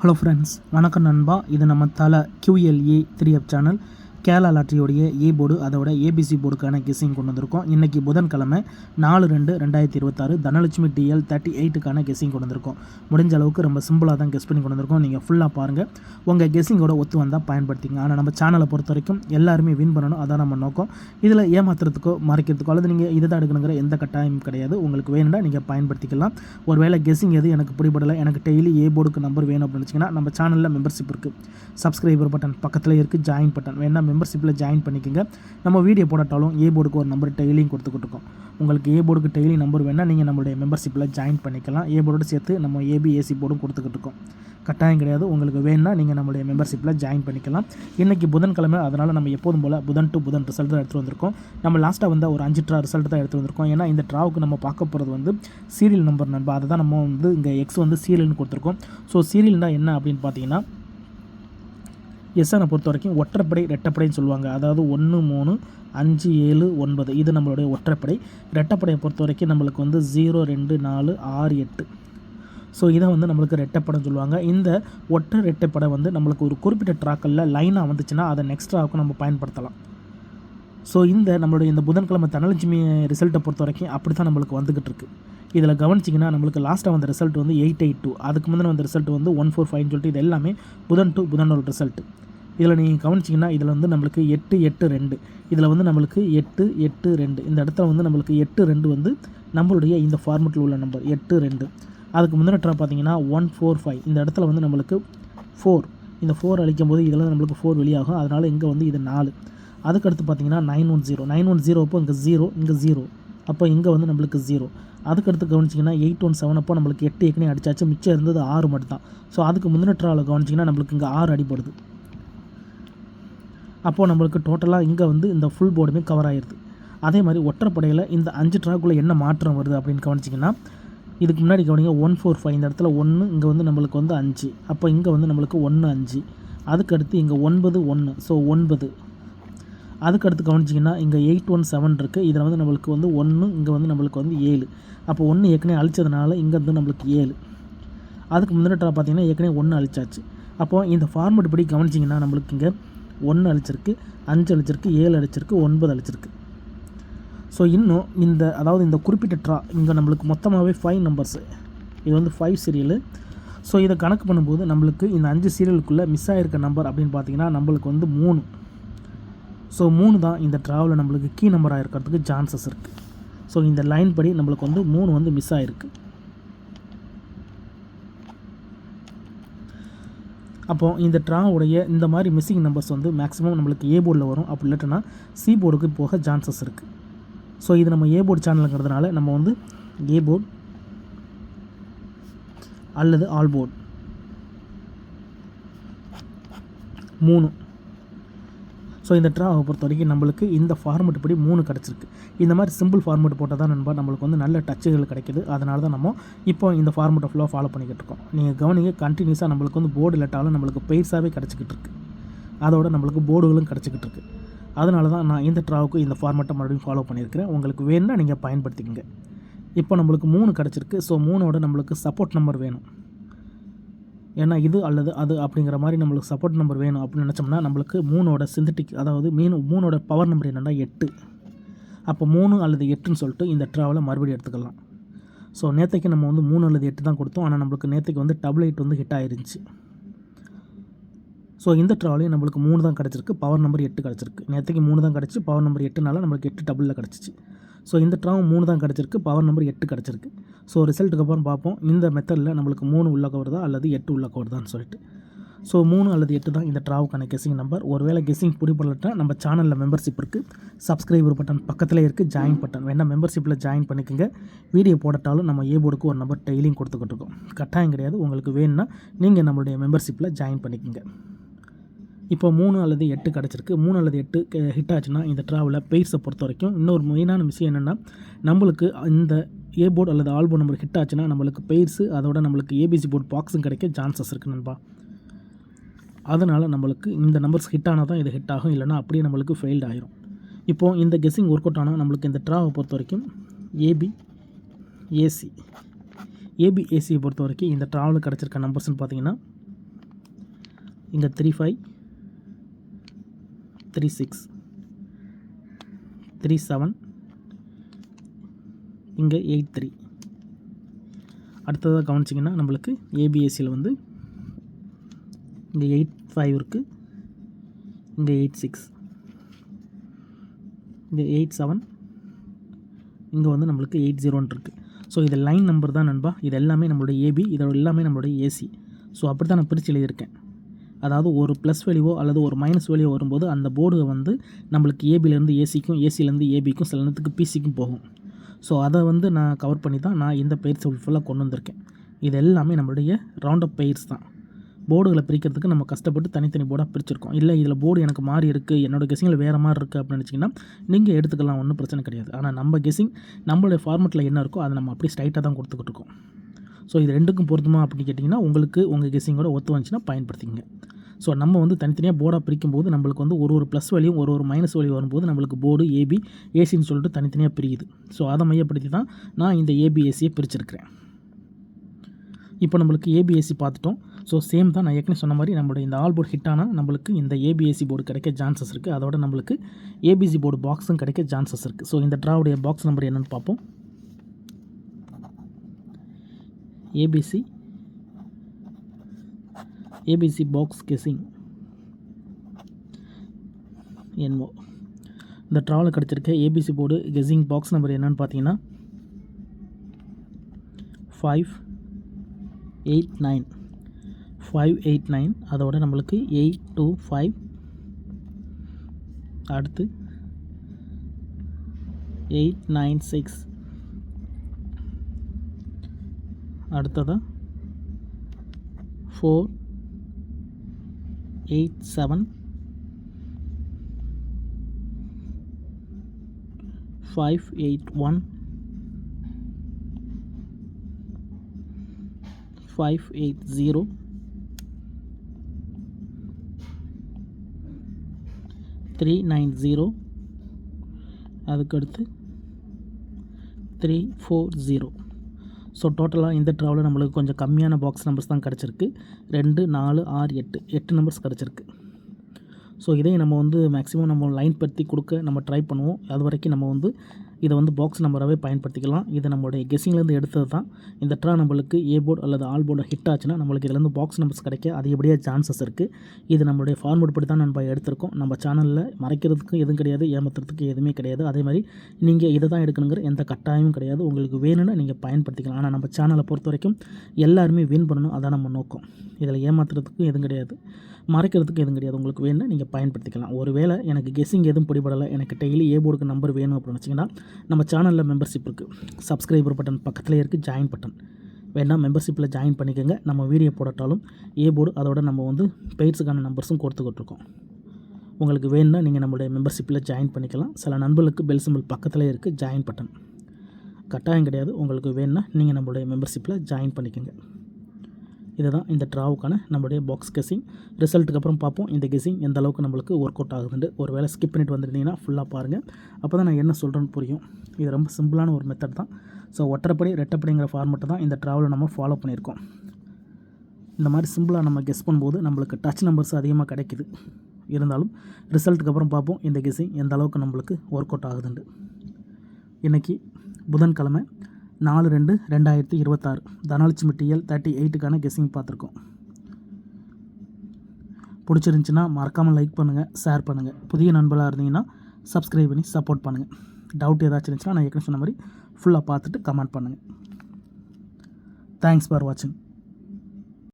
Hello friends, வணக்கம் நண்பா. இது நம்ம தலை QLA 3F சேனல். கேரளா லாட்ரியோடைய ஏ போர்டு அதோட ஏபிசி போர்டுக்கான கெஸ்ஸிங் கொண்டு வந்திருக்கோம். இன்றைக்கி புதன்கிழமை 4/2/2026 தனலட்சுமி DL 38க்கான கெஸ்ஸிங் கொண்டு வந்திருக்கோம். முடிஞ்ச அளவுக்கு ரொம்ப சிம்பிளாக தான் கெஸ் பண்ணி கொண்டு வந்திருக்கோம். நீங்கள் ஃபுல்லாக பாருங்கள், உங்கள் கெஸ்ஸிங்கோட ஒத்து வந்தால் பயன்படுத்திங்க. ஆனால் நம்ம சேனலை பொறுத்த வரைக்கும் எல்லாருமே வின் பண்ணணும், அதான் நம்ம நோக்கம். இதில் ஏமாத்துறதுக்கோ மறைக்கிறதுக்கோ அல்லது நீங்கள் இதை தான் எடுக்கணுங்கிற எந்த கட்டாயமும் கிடையாது. உங்களுக்கு வேணும்னா நீங்கள் பயன்படுத்திக்கலாம். ஒருவேளை கெஸ்ஸிங் எது எனக்கு பிடிபடலை, எனக்கு டெய்லி ஏ போர்டுக்கு நம்பர் வேணும் அப்படின்னு வச்சிங்கன்னா நம்ம சேனலில் மெம்பர்ஷிப் இருக்குது. சப்ஸ்கிரைபர் பட்டன் பக்கத்தில் இருக்குது, ஜாயின் பட்டன் வேணால் மெம்பர்ஷிப்பில் ஜாயின் பண்ணிக்கோங்க. நம்ம வீடியோ போட்டாலும் ஏ போர்டுக்கு ஒரு நம்பர் டெய்லியும் கொடுத்துக்கிட்டு இருக்கோம். உங்களுக்கு ஏ போர்டுக்கு டெய்லி நம்பர் வேணால் நீங்கள் நம்மளுடைய மெம்பர்ஷிப்பில் ஜாயின் பண்ணிக்கலாம். ஏ போர்டோடு சேர்த்து நம்ம ஏசி போர்டும் கொடுத்துக்கிட்டு இருக்கோம். கட்டாயம் கிடையாது. உங்களுக்கு வேணும்னா நீங்கள் நம்மளுடைய மெம்பர்ஷிப்பில் ஜாயின் பண்ணிக்கலாம். இன்றைக்கி புதன்கிழமை, அதனால் நம்ம எப்போதும் போல் புதன் டு புதன் ரிசல்ட் தான் எடுத்துகிட்டு வந்திருக்கோம். நம்ம லாஸ்ட்டாக வந்து ஒரு 5 ட்ரா ரிசல்ட் தான் எடுத்துகிட்டு வந்திருக்கோம். ஏன்னா இந்த ட்ராவுக்கு நம்ம பார்க்க போகிறது வந்து சீரியல் நம்பர் நண்பா. அதை தான் நம்ம வந்து இங்கே எக்ஸ் வந்து சீரியல்னு கொடுத்துருக்கோம். ஸோ சீரியல்னால் என்ன அப்படின்னு பார்த்தீங்கன்னா, எஸ்ஸனை பொறுத்த வரைக்கும் ஒற்றைப்படை ரெட்டைப்படைன்னு சொல்லுவாங்க. அதாவது 1 3 5 7 9 இது நம்மளுடைய ஒற்றைப்படை. ரெட்டைப்படையை பொறுத்த வரைக்கும் நம்மளுக்கு வந்து 0 2 4 6 8. ஸோ இதை வந்து நம்மளுக்கு ரெட்டைப்படம் சொல்லுவாங்க. இந்த ஒற்றை ரெட்டைப்படை வந்து நம்மளுக்கு ஒரு குறிப்பிட்ட ட்ராக்களில் லைனாக வந்துச்சுன்னா அதை நெக்ஸ்ட் ட்ராவுக்கு நம்ம பயன்படுத்தலாம். ஸோ இந்த நம்மளுடைய இந்த புதன்கிழமை தனலட்சுமி ரிசல்ட்டை பொறுத்த வரைக்கும் அப்படி தான் நம்மளுக்கு வந்துக்கிட்டு இருக்குது. இதில் கவனிச்சிங்கன்னா நம்மளுக்கு லாஸ்ட்டாக வந்த ரிசல்ட் வந்து 882, அதுக்கு முந்தின வந்த ரிசல்ட் வந்து 145 சொல்லிட்டு இது எல்லாமே புதன் டு புதனோட ரிசல்ட்டு. இதில் நீங்கள் கவனிச்சிங்கன்னா இதில் வந்து நம்மளுக்கு 8 8 2, இதில் வந்து நம்மளுக்கு 8 8 2, இந்த இடத்துல வந்து நம்மளுக்கு 8 2 வந்து நம்மளுடைய இந்த ஃபார்மெட்டில் உள்ள நம்பர் 8 2. அதுக்கு முந்தின ட்ரா பார்த்தீங்கன்னா 145, இந்த இடத்துல வந்து நம்மளுக்கு 4, இந்த 4 அழிக்கும் போது இதில் நம்மளுக்கு 4 வெளியாகும். அதனால் இங்கே வந்து இது 4. அதுக்கடுத்து பார்த்தீங்கன்னா 910 அப்போ இங்கே 0, இங்கே 0, அப்போ இங்கே வந்து நம்மளுக்கு 0. அதுக்கடுத்து கவனிச்சிங்கன்னா 817 அப்போ நம்மளுக்கு 8 ஏற்கனவே அடித்தாச்சு, மிச்சம் இருந்தது 6 மட்டும் தான். ஸோ அதுக்கு முந்தின ட்ராவில் கவனிச்சிங்கன்னா நம்மளுக்கு இங்கே 6 அடிப்படுது. அப்போது நம்மளுக்கு டோட்டலாக இங்கே வந்து இந்த ஃபுல் போர்டுமே கவர் ஆகிடுது. அதே மாதிரி ஒற்றைப்படையில் இந்த 5 ட்ராக்குள்ளே என்ன மாற்றம் வருது அப்படின்னு கவனிச்சிங்கன்னா, இதுக்கு முன்னாடி கவனிங்க 145, இந்த இடத்துல 1, இங்கே வந்து நம்மளுக்கு வந்து 5, அப்போ இங்கே வந்து நம்மளுக்கு 1 5. அதுக்கடுத்து இங்கே 9 1, ஸோ 9. அதுக்கடுத்து கவனிச்சிங்கன்னா இங்கே 817 இருக்குது, இதில் வந்து நம்மளுக்கு வந்து 1, இங்கே வந்து நம்மளுக்கு வந்து 7, அப்போ 1 ஏற்கனவே அழிச்சதுனால இங்கே வந்து நம்மளுக்கு 7. அதுக்கு முந்தின ட்ரா பார்த்திங்கன்னா ஏற்கனவே 1 அழிச்சாச்சு. அப்போது இந்த ஃபார்மெட் படி கவனிச்சிங்கன்னா நம்மளுக்கு இங்கே 1 அழிச்சிருக்கு, 5 அழிச்சிருக்கு, 7 அழிச்சிருக்கு, 9 அழிச்சிருக்கு. ஸோ இன்னும் இந்த அதாவது இந்த குறிப்பிட்ட ட்ரா இங்கே நம்மளுக்கு மொத்தமாகவே 5 நம்பர்ஸு, இது வந்து 5 சீரியலு. ஸோ இதை கணக்கு பண்ணும்போது நம்மளுக்கு இந்த 5 சீரியலுக்குள்ளே மிஸ் ஆகிருக்க நம்பர் அப்படின்னு பார்த்தீங்கன்னா நம்மளுக்கு வந்து 3. ஸோ 3 தான் இந்த ட்ராவில் நம்மளுக்கு கீ நம்பராக இருக்கிறதுக்கு சான்சஸ் இருக்குது. ஸோ இந்த லைன் படி நம்மளுக்கு வந்து 3 வந்து மிஸ் ஆகிருக்கு. அப்போது இந்த ட்ராவுடைய இந்த மாதிரி மிஸ்ஸிங் நம்பர்ஸ் வந்து மேக்ஸிமம் நம்மளுக்கு ஏ போர்டில் வரும். அப்படி இல்லாட்டினா சி போர்டுக்கு போக சான்சஸ் இருக்குது. ஸோ இது நம்ம ஏ போர்டு சேனலுங்கிறதுனால நம்ம வந்து ஏ போர்டு அல்லது ஆல் போர்டு 3. ஸோ இந்த ட்ராவை பொறுத்த வரைக்கும் நம்மளுக்கு இந்த ஃபார்மெட் படி 3 கிடச்சிருக்கு. இந்த மாதிரி சிம்பிள் ஃபார்மெட் போட்டால் தான் நண்பா நம்மளுக்கு வந்து நல்ல டச்சுகள் கிடைக்கிது. அதனால தான் நம்ம இப்போ இந்த ஃபார்மெட்டை ஃபுல்லாக ஃபாலோ பண்ணிக்கிட்டு இருக்கோம். நீங்கள் கவனிங்க, கண்டினியூஸாக நம்மளுக்கு வந்து போர்டு இல்லாட்டாலும் நம்மளுக்கு பெய்ஸாகவே கிடச்சிக்கிட்டு இருக்குது. அதோட நம்மளுக்கு போர்டுகளும் கிடச்சிக்கிட்டு இருக்குது. அதனால தான் நான் இந்த ட்ராவுக்கு இந்த ஃபார்மெட்டை மறுபடியும் ஃபாலோ பண்ணியிருக்கிறேன். உங்களுக்கு வேணும்னா நீங்கள் பயன்படுத்திக்கங்க. இப்போ நம்மளுக்கு 3 கிடச்சிருக்கு. ஸோ 3ஓட நம்மளுக்கு சப்போர்ட் நம்பர் வேணும். ஏன்னா இது அல்லது அது அப்படிங்கிற மாதிரி நம்மளுக்கு சப்போர்ட் நம்பர் வேணும் அப்படின்னு நினச்சோம்னா நம்மளுக்கு 3ஓட சிந்தட்டிக், அதாவது 3ஓட பவர் நம்பர் என்னென்னா 8. அப்போ 3 அல்லது 8ன்னு சொல்லிட்டு இந்த ட்ராவில் மறுபடியும் எடுத்துக்கலாம். ஸோ நேற்றுக்கு நம்ம வந்து 3 அல்லது 8 தான் கொடுத்தோம். ஆனால் நம்மளுக்கு நேற்றுக்கு வந்து 88 வந்து ஹிட் ஆயிருந்துச்சு. ஸோ இந்த ட்ராவிலையும் நம்மளுக்கு 3 தான் கிடச்சிருக்கு, பவர் நம்பர் 8 கிடச்சிருக்கு. நேற்றுக்கு 3 தான் கிடச்சி, பவர் நம்பர் 8னால நம்மளுக்கு 8 டபுளில் கிடச்சிச்சு. ஸோ இந்த ட்ராவும் 3 தான் கிடச்சிருக்கு, பவர் நம்பர் 8 கிடச்சிருக்கு. ஸோ ரிசல்ட்டுக்கு அப்புறம் பார்ப்போம் இந்த மெத்தடில் நம்மளுக்கு 3 உள்ளக்க வருதா அல்லது 8 உள்ளக்க வருதான்னு சொல்லிட்டு. ஸோ 3 அல்லது 8 தான் இந்த ட்ராவுக்கான கெஸ்ஸிங் நம்பர். ஒருவேளை கெஸ்ஸிங் பிடிப்படலட்டா நம்ம சேனலில் மெம்பர்ஷிப் இருக்குது, சப்ஸ்கிரைபர் பட்டன் பக்கத்தில் இருக்குது, ஜாயின் பட்டன் வேணால் மெம்பர்ஷிப்பில் ஜாயின் பண்ணிக்கோங்க. வீடியோ போடட்டாலும் நம்ம ஏ போர்டுக்கு ஒரு நம்பர் டெய்லியும் கொடுத்துக்கிட்டு இருக்கோம். கட்டாயம் கிடையாது. உங்களுக்கு வேணும்னா நீங்கள் நம்மளுடைய மெம்பர்ஷிப்பில் ஜாயின் பண்ணிக்கோங்க. இப்போ 3 அல்லது 8 கிடச்சிருக்கு. 3 அல்லது 8 ஹிட் ஆச்சுன்னா இந்த ட்ராவில் பெய்ஸை பொறுத்த வரைக்கும் இன்னொரு மெயினான விஷயம் என்னென்னா, நம்மளுக்கு இந்த ஏ போர்டு அல்லது ஆல் போர்டு நம்பர் ஹிட் ஆச்சுன்னா நம்மளுக்கு பெய்ஸு அதோட நம்மளுக்கு ஏபிசி போர்டு பாக்ஸும் கிடைக்க சான்சஸ் இருக்குது நண்பா. அதனால் நம்மளுக்கு இந்த நம்பர்ஸ் ஹிட் ஆனால் தான் இது ஹிட் ஆகும், இல்லைனா அப்படியே நம்மளுக்கு ஃபெயில்டு ஆயிரும். இப்போது இந்த கெஸ்ஸிங் ஒர்க் அவுட் ஆனால் நம்மளுக்கு இந்த ட்ராவை பொறுத்த வரைக்கும் ஏபிஏசியை பொறுத்த வரைக்கும் இந்த ட்ராவில் கிடச்சிருக்க நம்பர்ஸ்ன்னு பார்த்தீங்கன்னா இங்கே 35 36 37 இங்கே 83. அடுத்ததாக கவனிச்சிங்கன்னா நம்மளுக்கு ஏபிஎஸ்சியில் வந்து இங்கே 85 இருக்குது, இங்கே 86, இங்கே 87, இங்கே வந்து நம்மளுக்கு 80 இருக்குது. ஸோ இது லைன் நம்பர் தான் நண்பா. இது எல்லாமே நம்மளுடைய ஏபி, இதோட எல்லாமே நம்மளுடைய ஏசி. ஸோ அப்படி தான் நான் பிரித்து எழுதியிருக்கேன். அதாவது ஒரு ப்ளஸ் வேல்யூவோ அல்லது ஒரு மைனஸ் வேல்யூ வரும்போது அந்த போர்டு வந்து நம்மளுக்கு ஏபிலேருந்து ஏசிக்கும், ஏசிலேருந்து ஏபிக்கும், சில நேரத்துக்கு பிசிக்கும் போகும். ஸோ அதை வந்து நான் கவர் பண்ணி தான் நான் இந்த பெயர்ஸ் ஃபுல்லாக கொண்டு வந்திருக்கேன். இது எல்லாமே நம்மளுடைய ரவுண்ட் அப் பெயர்ஸ் தான். போர்டுகளை பிரிக்கிறதுக்கு நம்ம கஷ்டப்பட்டு தனித்தனி போர்டாக பிரிச்சிருக்கோம். இல்லை இதில் போர்டு எனக்கு மாறி இருக்குது, என்னோடய கெஸிங்கில் வேறு மாதிரி இருக்குது அப்படின்னு நினச்சிங்கன்னா நீங்கள் எடுத்துக்கலாம், ஒன்றும் பிரச்சனை கிடையாது. ஆனால் நம்ம கெஸிங் நம்மளுடைய ஃபார்மெட்டில் என்ன இருக்கோ அதை நம்ம அப்படியே ஸ்ட்ரைட்டாக தான் கொடுத்துக்கிட்டு இருக்கோம். ஸோ இது ரெண்டுக்கும் பொருத்தமா அப்படின்னு கேட்டிங்கன்னா உங்களுக்கு உங்கள் கெஸிங்கோட ஒத்து வந்துச்சுன்னா பயன்படுத்திங்க. ஸோ நம்ம வந்து தனித்தனியாக போர்டாக பிரிக்கும்போது நம்மளுக்கு வந்து ஒரு ப்ளஸ் வேல்யூ ஒரு மைனஸ் வேல்யூ வரும்போது நம்மளுக்கு போர்டு ஏபி ஏசின்னு சொல்லிட்டு தனித்தனியாக பிரியுது. ஸோ அதை மையப்படுத்தி தான் நான் இந்த ஏபிஎஸ்சியை பிரிச்சிருக்கிறேன். இப்போ நம்மளுக்கு ஏபிஎஸ்சி பார்த்துட்டோம். ஸோ சேம் தான் நான் ஏற்கனவே சொன்ன மாதிரி நம்மளுடைய இந்த ஆல் போர்டு ஹிட் ஆனால் நம்மளுக்கு இந்த ஏபிஎஸ்சி போர்டு கிடைக்க சான்சஸ் இருக்குது. அதோட நம்மளுக்கு ஏபிசி போர்டு பாக்ஸும் கிடைக்க சான்சஸ் இருக்குது. ஸோ இந்த ட்ராவுடைய பாக்ஸ் நம்பர் என்னென்னு பார்ப்போம். ஏபிசி பாக்ஸ் கெஸிங் என்னோ இந்த ட்ராவில் கிடச்சிருக்க ABC board guessing box number என்னென்னு பார்த்தீங்கன்னா 589. அதோட நம்மளுக்கு 825, அடுத்து 896, அடுத்ததாக 487, 581, 580, 390, அதுக்கடுத்து 340. ஸோ டோட்டலாக இந்த ட்ராவலில் நம்மளுக்கு கொஞ்சம் கம்மியான பாக்ஸ் நம்பர்ஸ் தான் கிடச்சிருக்கு. 2, 4, 6, 8 நம்பர்ஸ் கிடச்சிருக்கு. ஸோ இதை நம்ம வந்து மேக்ஸிமம் நம்ம லைன் படுத்தி கொடுக்க நம்ம ட்ரை பண்ணுவோம். அது வரைக்கும் நம்ம வந்து இதை வந்து பாக்ஸ் நம்பராகவே பயன்படுத்திக்கலாம். இது நம்மளுடைய கெஸிங்லேருந்து எடுத்தது தான். இந்த ட்ரா நம்மளுக்கு ஏ போர்டு அல்லது ஆல் போர்டு ஹிட் ஆச்சுன்னா நம்மளுக்கு இதுலேருந்து பாக்ஸ் நம்பர்ஸ் கிடைக்க அதிகப்படியாக சான்சஸ் இருக்குது. இது நம்மளுடைய ஃபார்மேட் படி தான் நம்ம எடுத்திருக்கோம். நம்ம சேனலில் மறைக்கிறதுக்கு எதுவும் கிடையாது, ஏமாத்துறதுக்கு எதுவுமே கிடையாது. அதே மாதிரி நீங்கள் இதை தான் எடுக்கணுங்கிற எந்த கட்டாயமும் கிடையாது. உங்களுக்கு வேணும்னா நீங்கள் பயன்படுத்திக்கலாம். ஆனால் நம்ம சேனலை பொறுத்த வரைக்கும் எல்லாருமே வின் பண்ணணும், அதான் நம்ம நோக்கம். இதில் ஏமாத்துறதுக்கும் எதுவும் கிடையாது, மறைக்கிறதுக்கு எதுவும் கிடையாது. உங்களுக்கு வேணும்னா நீங்கள் பயன்படுத்திக்கலாம். ஒருவேளை எனக்கு கெஸிங் எதுவும் பிடிபடலை, எனக்கு டெய்லி ஏ போர்டுக்கு நம்பர் வேணும் அப்படின்னு வச்சிங்கன்னா நம்ம சேனலில் மெம்பர்ஷிப் இருக்குது. சப்ஸ்கிரைபர் பட்டன் பக்கத்துலேயே இருக்குது, ஜாயின் பட்டன் வேணால் மெம்பர்ஷிப்பில் ஜாயின் பண்ணிக்கோங்க. நம்ம வீடியோ போடட்டாலும் ஏ போர்டு அதோட நம்ம வந்து பெய்ட்ஸுக்கான நம்பர்ஸும் கொடுத்துக்கிட்ருக்கோம். உங்களுக்கு வேணும்னா நீங்கள் நம்மளுடைய மெம்பர்ஷிப்பில் ஜாயின் பண்ணிக்கலாம். சில நண்பர்களுக்கு பெல் சிம்பிள் பக்கத்துலேயே இருக்குது, ஜாயின் பட்டன் கட்டாயம் கிடையாது. உங்களுக்கு வேணும்னா நீங்கள் நம்மளுடைய மெம்பர்ஷிப்பில் ஜாயின் பண்ணிக்கோங்க. இதுதான் இந்த ட்ராவுக்கான நம்மளுடைய பாக்ஸ் கெஸிங். ரிசல்ட்டுக்கு அப்புறம் பார்ப்போம் இந்த கெஸிங் எந்த அளவுக்கு நம்மளுக்கு ஒர்க் அவுட் ஆகுதுன்னு. ஒரு வேளை ஸ்கிப் பண்ணிட்டு வந்துருந்தீங்கன்னா ஃபுல்லாக பாருங்கள், அப்போ தான் நான் என்ன சொல்கிறேன்னு புரியும். இது ரொம்ப சிம்பிளான ஒரு மெத்தட் தான். ஸோ ஒற்றைப்படி ரெட்டைப்படிங்கிற ஃபார்மெட்டை தான் இந்த ட்ராவில் நம்ம ஃபாலோ பண்ணியிருக்கோம். இந்த மாதிரி சிம்பிளாக நம்ம கெஸ் பண்ணும்போது நம்மளுக்கு டச் நம்பர்ஸ் அதிகமாக கிடைக்குது. இருந்தாலும் ரிசல்ட்டுக்கு அப்புறம் பார்ப்போம் இந்த கெஸிங் எந்த அளவுக்கு நம்மளுக்கு ஒர்க் அவுட் ஆகுதுண்டு. இன்றைக்கி புதன்கிழமை 4/2/2026 தனலட்சுமி டிஎல் 38க்கான கெஸிங் பார்த்துருக்கோம். பிடிச்சிருந்துச்சின்னா மறக்காமல் லைக் பண்ணுங்கள், ஷேர் பண்ணுங்கள். புதிய நண்பர்களாக இருந்தீங்கன்னா சப்ஸ்கிரைப் பண்ணி சப்போர்ட் பண்ணுங்கள். டவுட் ஏதாச்சும் இருந்துச்சுன்னா நான் ஏற்கனவே சொன்ன மாதிரி ஃபுல்லாக பார்த்துட்டு கமெண்ட் பண்ணுங்கள். தேங்க்ஸ் ஃபார் வாட்சிங்.